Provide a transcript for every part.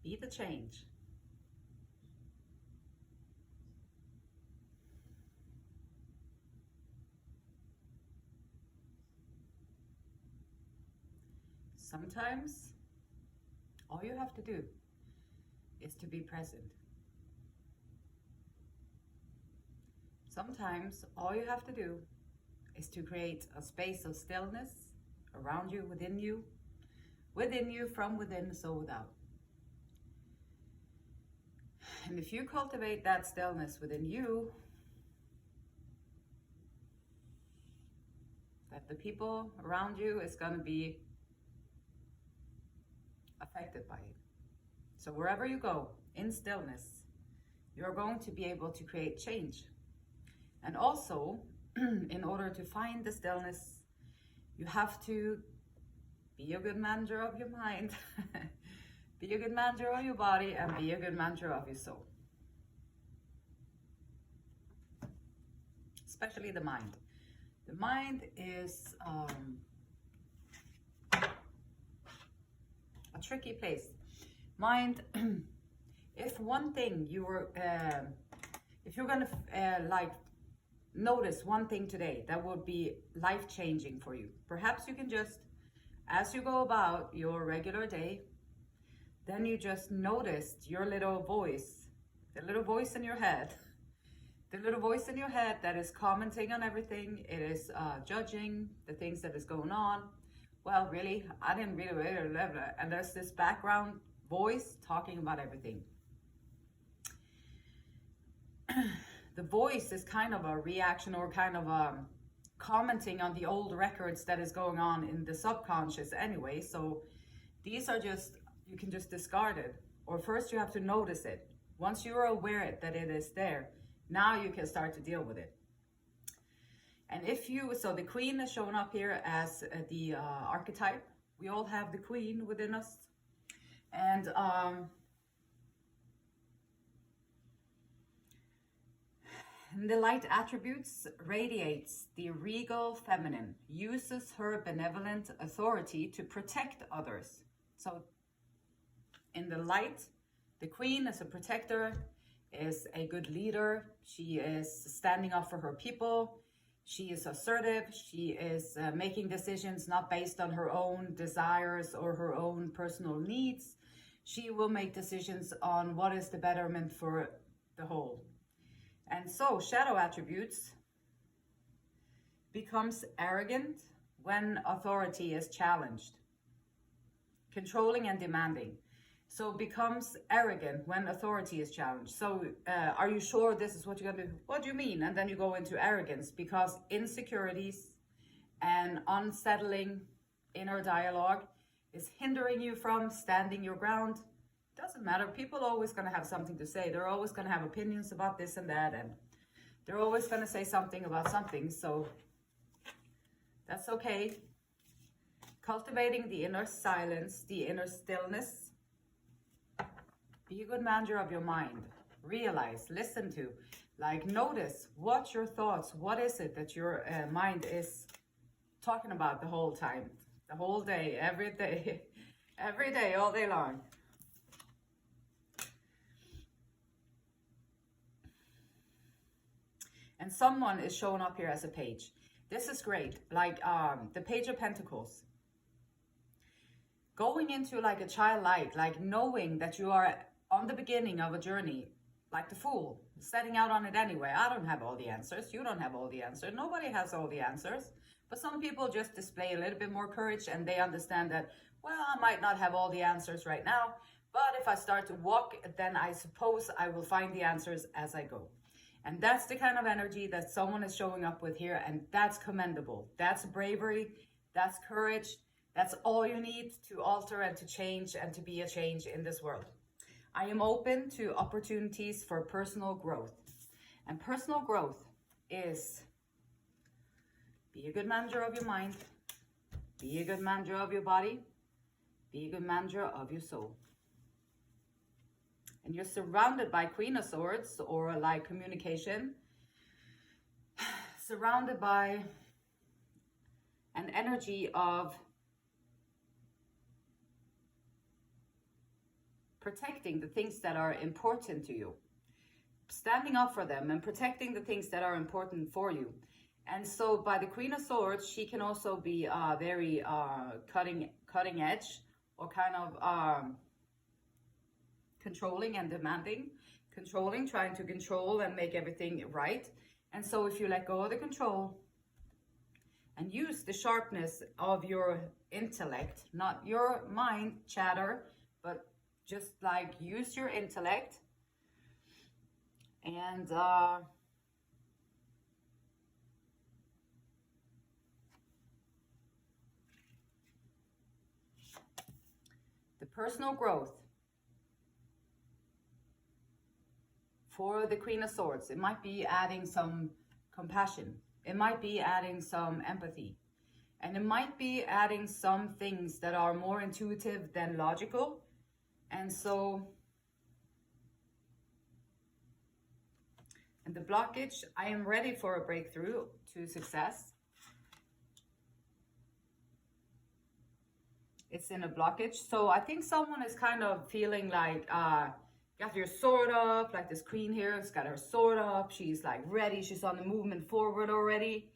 Be the change. Sometimes all you have to do is to be present. Sometimes all you have to do is to create a space of stillness around you, within you, from within, so without. And if you cultivate that stillness within you, that the people around you is going to be affected by it. So wherever you go, in stillness, you're going to be able to create change. And also, in order to find the stillness, you have to be a good manager of your mind, be a good manager of your body, and be a good manager of your soul. Especially the mind. The mind is a tricky place. Mind, if one thing you were, if you're gonna like notice one thing today that would be life-changing for you, perhaps you can just, as you go about your regular day, then you just noticed your little voice, the little voice in your head, the little voice in your head that is commenting on everything. It is judging the things that is going on. Well, really, I didn't really, and there's this background voice talking about everything. The voice is kind of a reaction, or kind of commenting on the old records that is going on in the subconscious anyway. So these are just, you can just discard it. Or first you have to notice it. Once you are aware that it is there, now you can start to deal with it. And if you, so the queen is showing up here as the archetype. We all have the queen within us. And the light attributes radiates the regal feminine, uses her benevolent authority to protect others. So in the light, the queen is a protector, is a good leader. She is standing up for her people. She is assertive. She is making decisions not based on her own desires or her own personal needs. She will make decisions on what is the betterment for the whole. And so shadow attributes becomes arrogant when authority is challenged, controlling and demanding. So becomes arrogant when authority is challenged. So are you sure this is what you're going to do? What do you mean? And then you go into arrogance, because insecurities and unsettling inner dialogue is hindering you from standing your ground. Doesn't matter. People are always going to have something to say. They're always going to have opinions about this and that, and they're always going to say something about something. So that's okay. Cultivating the inner silence, the inner stillness. Be a good manager of your mind. Realize, listen to, like notice what your thoughts, what is it that your mind is talking about the whole time, the whole day, every day, every day, all day long. And someone is showing up here as a page. This is great. Like the Page of Pentacles. Going into like a childlike, like knowing that you are on the beginning of a journey, like the Fool, setting out on it anyway. I don't have all the answers. You don't have all the answers. Nobody has all the answers. But some people just display a little bit more courage, and they understand that, well, I might not have all the answers right now, but if I start to walk, then I suppose I will find the answers as I go. And that's the kind of energy that someone is showing up with here, and that's commendable. That's bravery. That's courage. That's all you need to alter and to change and to be a change in this world. I am open to opportunities for personal growth. And personal growth is be a good manager of your mind, be a good manager of your body, be a good manager of your soul. And you're surrounded by Queen of Swords, or like communication, surrounded by an energy of protecting the things that are important to you, standing up for them and protecting the things that are important for you. And so by the Queen of Swords, she can also be very cutting edge, or kind of controlling and demanding. Controlling, trying to control and make everything right. And so if you let go of the control and use the sharpness of your intellect, not your mind chatter, but just like use your intellect and the personal growth for the Queen of Swords, it might be adding some compassion. It might be adding some empathy. And it might be adding some things that are more intuitive than logical. And so, and the blockage, I am ready for a breakthrough to success. It's in a blockage. So I think someone is kind of feeling like, got your sword up, like this queen here has got her sword up. She's like ready. She's on the movement forward already.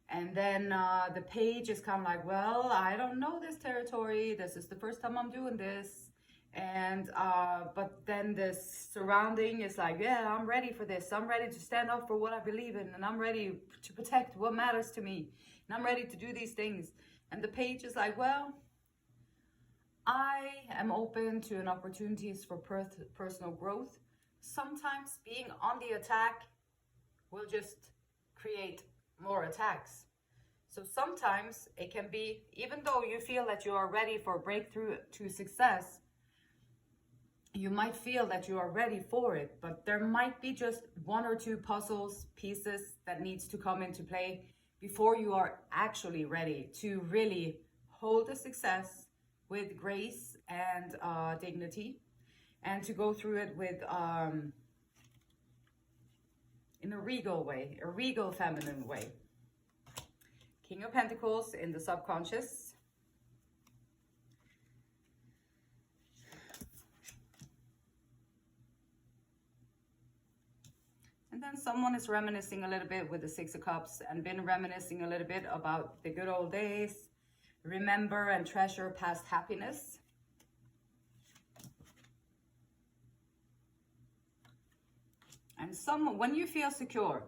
And then the page is kind of like, well, I don't know this territory. This is the first time I'm doing this. And but then this surrounding is like, yeah, I'm ready for this. I'm ready to stand up for what I believe in, and I'm ready to protect what matters to me, and I'm ready to do these things. And the page is like, well, I am open to an opportunities for personal growth. Sometimes being on the attack will just create more attacks. So sometimes it can be, even though you feel that you are ready for a breakthrough to success, you might feel that you are ready for it, but there might be just one or two pieces that needs to come into play before you are actually ready to really hold the success with grace and dignity, and to go through it with in a regal way, a regal feminine way. King of Pentacles in the subconscious. And then someone is reminiscing a little bit with the Six of Cups, and been reminiscing a little bit about the good old days. Remember and treasure past happiness. And when you feel secure,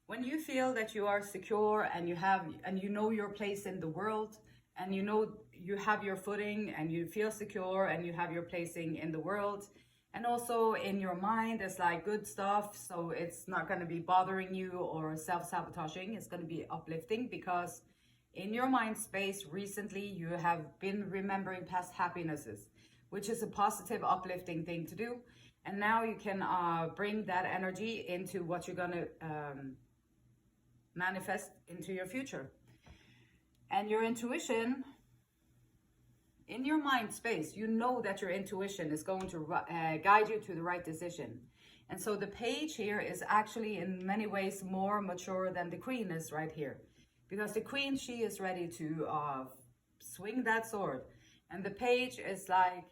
when you feel that you are secure and you know your place in the world, and you know you have your footing, and you feel secure and you have your placing in the world, and also in your mind, it's like good stuff. So it's not going to be bothering you or self-sabotaging. It's going to be uplifting, because in your mind space recently, you have been remembering past happinesses, which is a positive, uplifting thing to do. And now you can bring that energy into what you're going to manifest into your future. And your intuition, in your mind space, you know that your intuition is going to guide you to the right decision. And so the page here is actually in many ways more mature than the queen is right here. Because the queen, she is ready to swing that sword. And the page is like,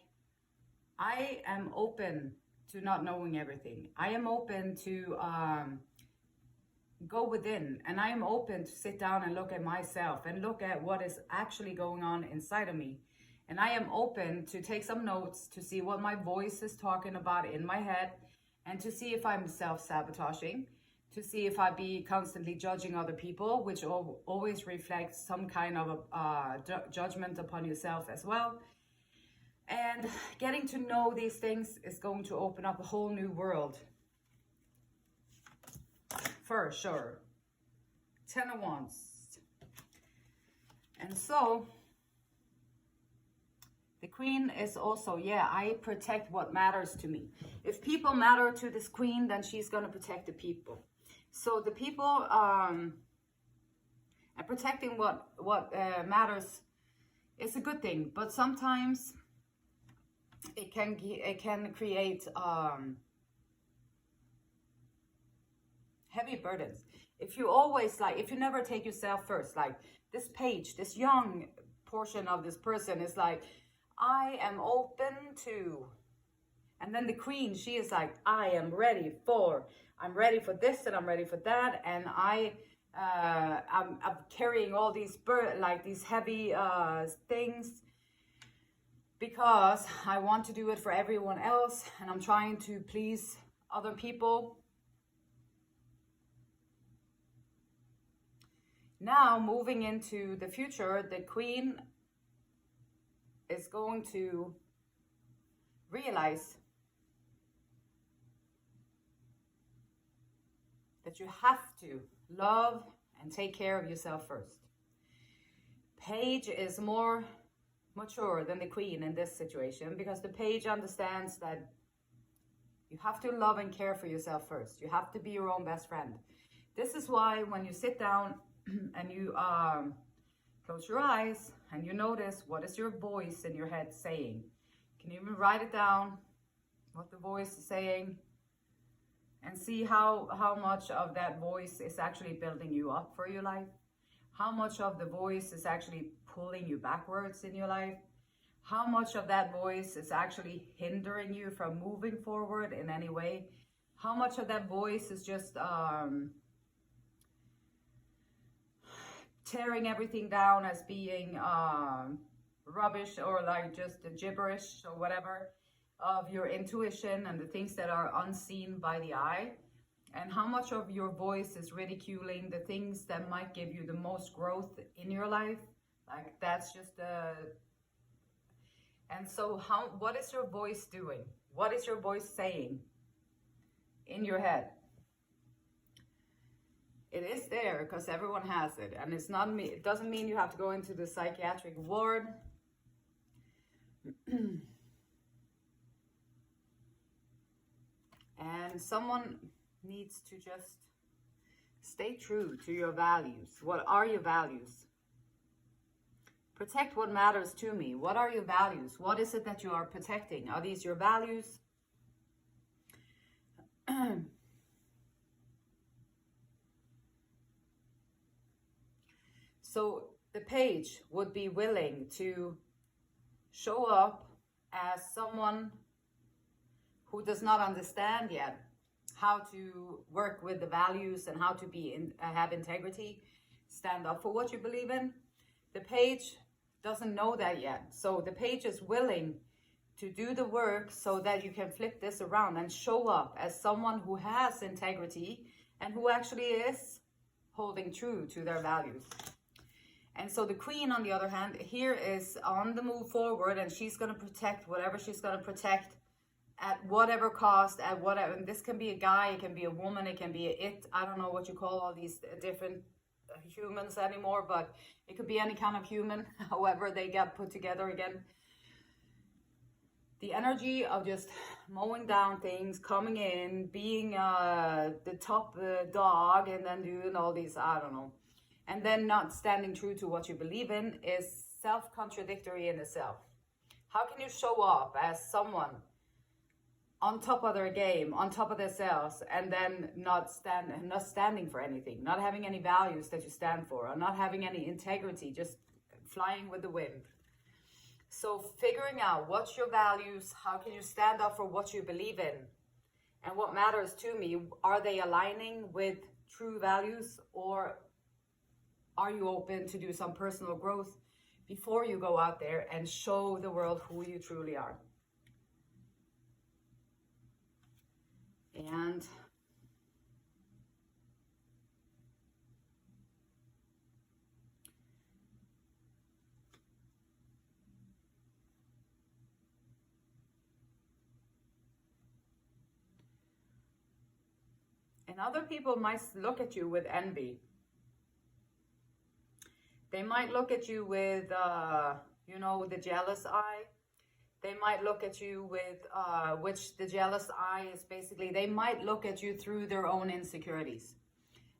I am open to not knowing everything. I am open to go within. And I am open to sit down and look at myself and look at what is actually going on inside of me. And I am open to take some notes to see what my voice is talking about in my head, and to see if I'm self-sabotaging, to see if I be constantly judging other people, which always reflects some kind of judgment upon yourself as well. And getting to know these things is going to open up a whole new world. For sure. 10 of Wands. And so, the queen is also, yeah, I protect what matters to me. If people matter to this queen, then she's going to protect the people. So the people, and protecting what matters is a good thing, but sometimes it can create heavy burdens. If you always if you never take yourself first, like this page, this young portion of this person is like, I am open to And then the queen, she is like, I'm ready for this and I'm ready for that. And I'm carrying all these these heavy things because I want to do it for everyone else. And I'm trying to please other people. Now, moving into the future, the queen is going to realize that you have to love and take care of yourself first. Page is more mature than the queen in this situation because the page understands that you have to love and care for yourself first. You have to be your own best friend. This is why when you sit down and you close your eyes and you notice what is your voice in your head saying. You can even write it down, what the voice is saying, and see how much of that voice is actually building you up for your life. How much of the voice is actually pulling you backwards in your life. How much of that voice is actually hindering you from moving forward in any way. How much of that voice is just tearing everything down as being rubbish or like just gibberish or whatever of your intuition and the things that are unseen by the eye, and how much of your voice is ridiculing the things that might give you the most growth in your life. Like that's just and so what is your voice doing? What is your voice saying in your head? It is there because everyone has it, and it's not me. It doesn't mean you have to go into the psychiatric ward. And someone needs to just stay true to your values. What are your values? Protect what matters to me. What are your values? What is it that you are protecting? Are these your values? So the page would be willing to show up as someone who does not understand yet how to work with the values and how to have integrity, stand up for what you believe in. The page doesn't know that yet. So the page is willing to do the work so that you can flip this around and show up as someone who has integrity and who actually is holding true to their values. And so the queen, on the other hand, here is on the move forward, and she's going to protect whatever she's going to protect at whatever cost, at whatever. And this can be a guy, it can be a woman, it can be it. I don't know what you call all these different humans anymore, but it could be any kind of human, however they get put together again. The energy of just mowing down things, coming in, being the top dog, and then doing all these, I don't know. And then not standing true to what you believe in is self-contradictory in itself. How can you show up as someone on top of their game, on top of themselves, and then not standing for anything, not having any values that you stand for, or not having any integrity, just flying with the wind? So figuring out what's your values, how can you stand up for what you believe in, and what matters to me, are they aligning with true values, or are you open to do some personal growth before you go out there and show the world who you truly are? And other people might look at you with envy. They might look at you with, the jealous eye. They might look at you with, which the jealous eye is basically, they might look at you through their own insecurities.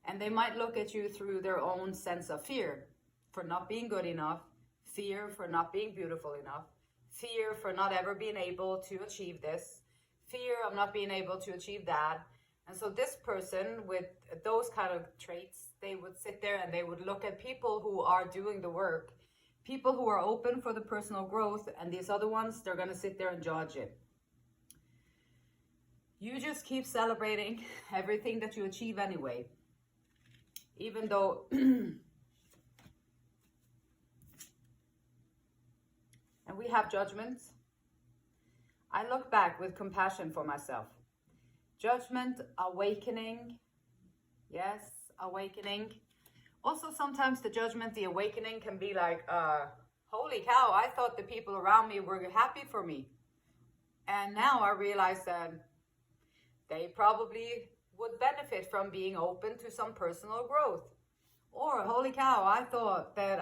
And they might look at you through their own sense of fear for not being good enough, fear for not being beautiful enough, fear for not ever being able to achieve this, fear of not being able to achieve that. And so this person with those kind of traits, they would sit there and they would look at people who are doing the work, people who are open for the personal growth, and these other ones, they're going to sit there and judge it. You just keep celebrating everything that you achieve anyway. Even though, and we have judgments. I look back with compassion for myself. Judgment, awakening. Yes, awakening. Also, sometimes the judgment, the awakening can be like, holy cow, I thought the people around me were happy for me. And now I realize that they probably would benefit from being open to some personal growth. Or, holy cow, I thought that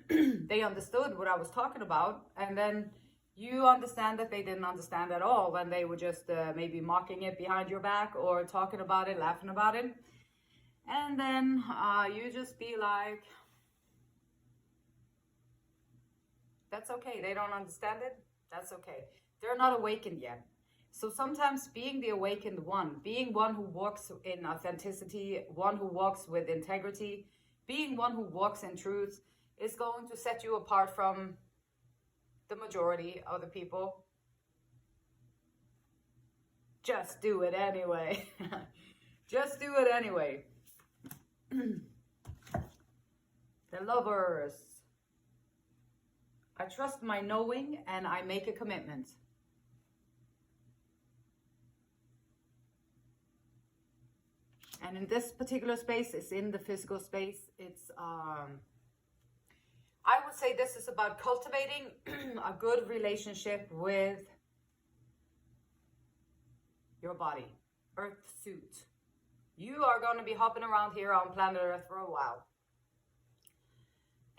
they understood what I was talking about. And then you understand that they didn't understand at all when they were just maybe mocking it behind your back or talking about it, laughing about it. And then you just be like, that's okay. They don't understand it. That's okay. They're not awakened yet. So sometimes being the awakened one, being one who walks in authenticity, one who walks with integrity, being one who walks in truth is going to set you apart from the majority of the people. Just do it anyway. Just do it anyway. The Lovers. I trust my knowing and I make a commitment. And in this particular space, it's in the physical space. It's, I would say this is about cultivating a good relationship with your body, Earth suit. You are going to be hopping around here on planet Earth for a while.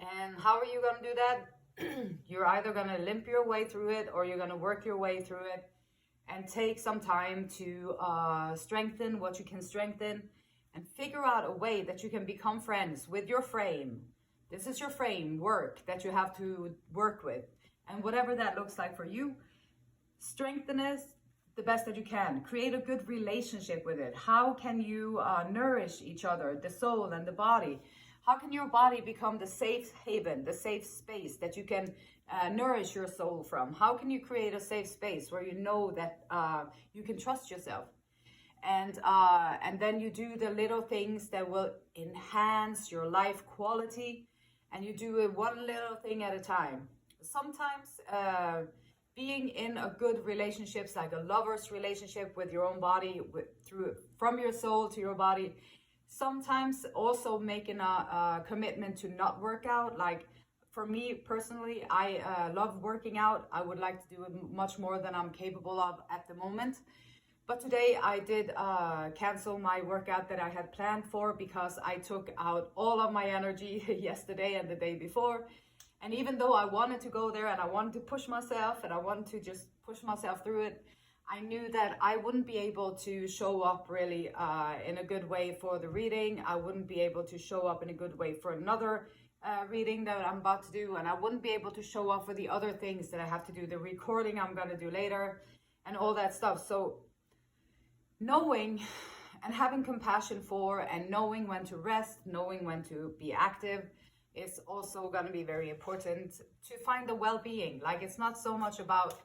And how are you going to do that? You're either going to limp your way through it or you're going to work your way through it and take some time to strengthen what you can strengthen and figure out a way that you can become friends with your frame. This is your framework that you have to work with. And whatever that looks like for you, strengthen it the best that you can. Create a good relationship with it. How can you nourish each other, the soul and the body? How can your body become the safe haven, the safe space that you can nourish your soul from? How can you create a safe space where you know that you can trust yourself? And then you do the little things that will enhance your life quality, and you do it one little thing at a time. Sometimes being in a good relationships, like a lover's relationship with your own body, from your soul to your body. Sometimes also making a commitment to not work out. Like for me personally, I love working out. I would like to do it much more than I'm capable of at the moment. But today I did cancel my workout that I had planned for because I took out all of my energy yesterday and the day before. And even though I wanted to go there and I wanted to push myself and I wanted to just push myself through it, I knew that I wouldn't be able to show up really in a good way for the reading. I wouldn't be able to show up in a good way for another reading that I'm about to do. And I wouldn't be able to show up for the other things that I have to do, the recording I'm going to do later and all that stuff. So knowing and having compassion for and knowing when to rest, knowing when to be active is also going to be very important to find the well-being. Like it's not so much about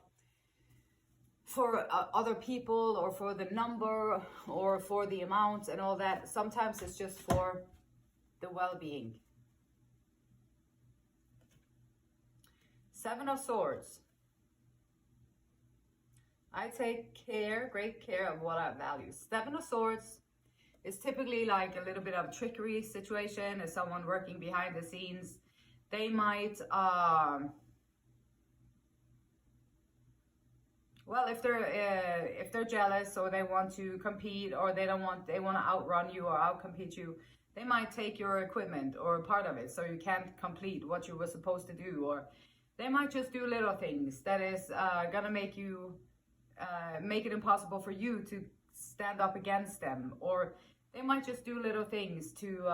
for other people or for the number or for the amount and all that. Sometimes it's just for the well-being. Seven of Swords. I take great care of what I value. Seven of Swords is typically like a little bit of trickery situation. As someone working behind the scenes, they might well, if they're jealous or they want to compete or they want to outrun you or outcompete you, they might take your equipment or part of it so you can't complete what you were supposed to do. Or they might just do little things that is gonna make it impossible for you to stand up against them. Or they might just do little things to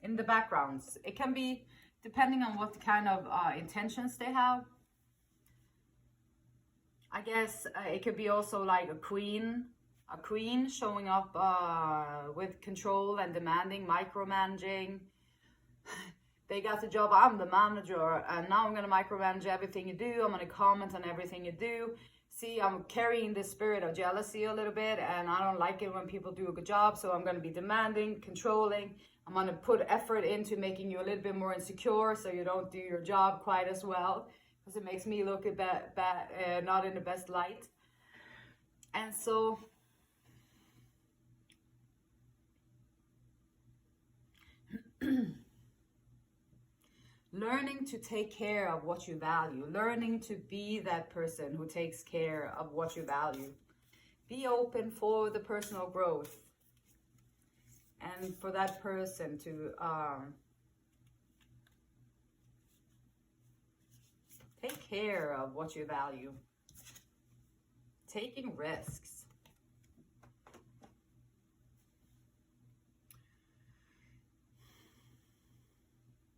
in the backgrounds. It can be depending on what kind of intentions they have. I guess it could be also like a queen showing up with control and demanding, micromanaging. they got the job, I'm the manager, and now I'm going to micromanage everything you do. I'm going to comment on everything you do. See, I'm carrying this spirit of jealousy a little bit, and I don't like it when people do a good job, so I'm going to be demanding, controlling. I'm going to put effort into making you a little bit more insecure so you don't do your job quite as well, because it makes me look not in the best light. And so learning to take care of what you value, learning to be that person who takes care of what you value. Be open for the personal growth and for that person to take care of what you value. Taking risks.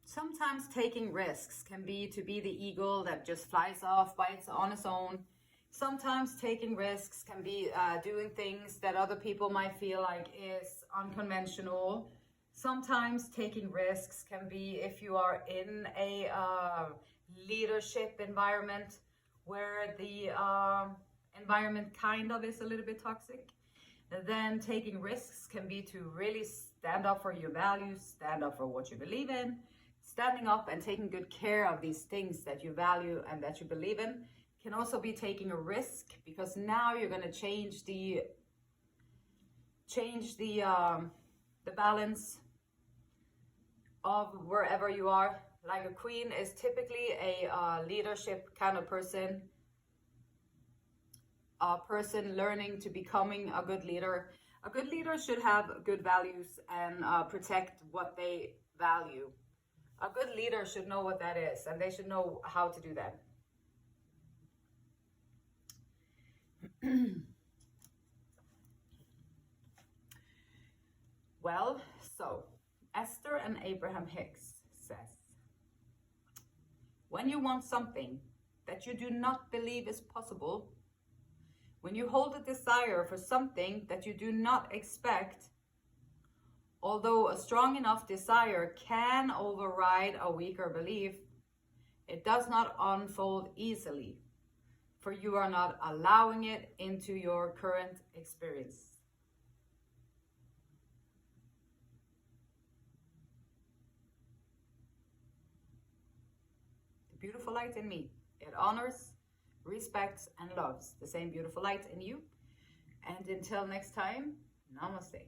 Sometimes taking risks can be to be the eagle that just flies off on its own. Sometimes taking risks can be doing things that other people might feel like is unconventional. Sometimes taking risks can be if you are in a leadership environment where the environment kind of is a little bit toxic. Then taking risks can be to really stand up for your values, stand up for what you believe in. Standing up and taking good care of these things that you value and that you believe in can also be taking a risk, because now you're going to change the balance of wherever you are. Like a queen is typically a leadership kind of person, a person learning to becoming a good leader. A good leader should have good values and protect what they value. A good leader should know what that is, and they should know how to do that. Well, so Esther and Abraham Hicks says, when you want something that you do not believe is possible, when you hold a desire for something that you do not expect, although a strong enough desire can override a weaker belief, it does not unfold easily, for you are not allowing it into your current experience. The beautiful light in me, it honors, respects, and loves the same beautiful light in you. And until next time, namaste.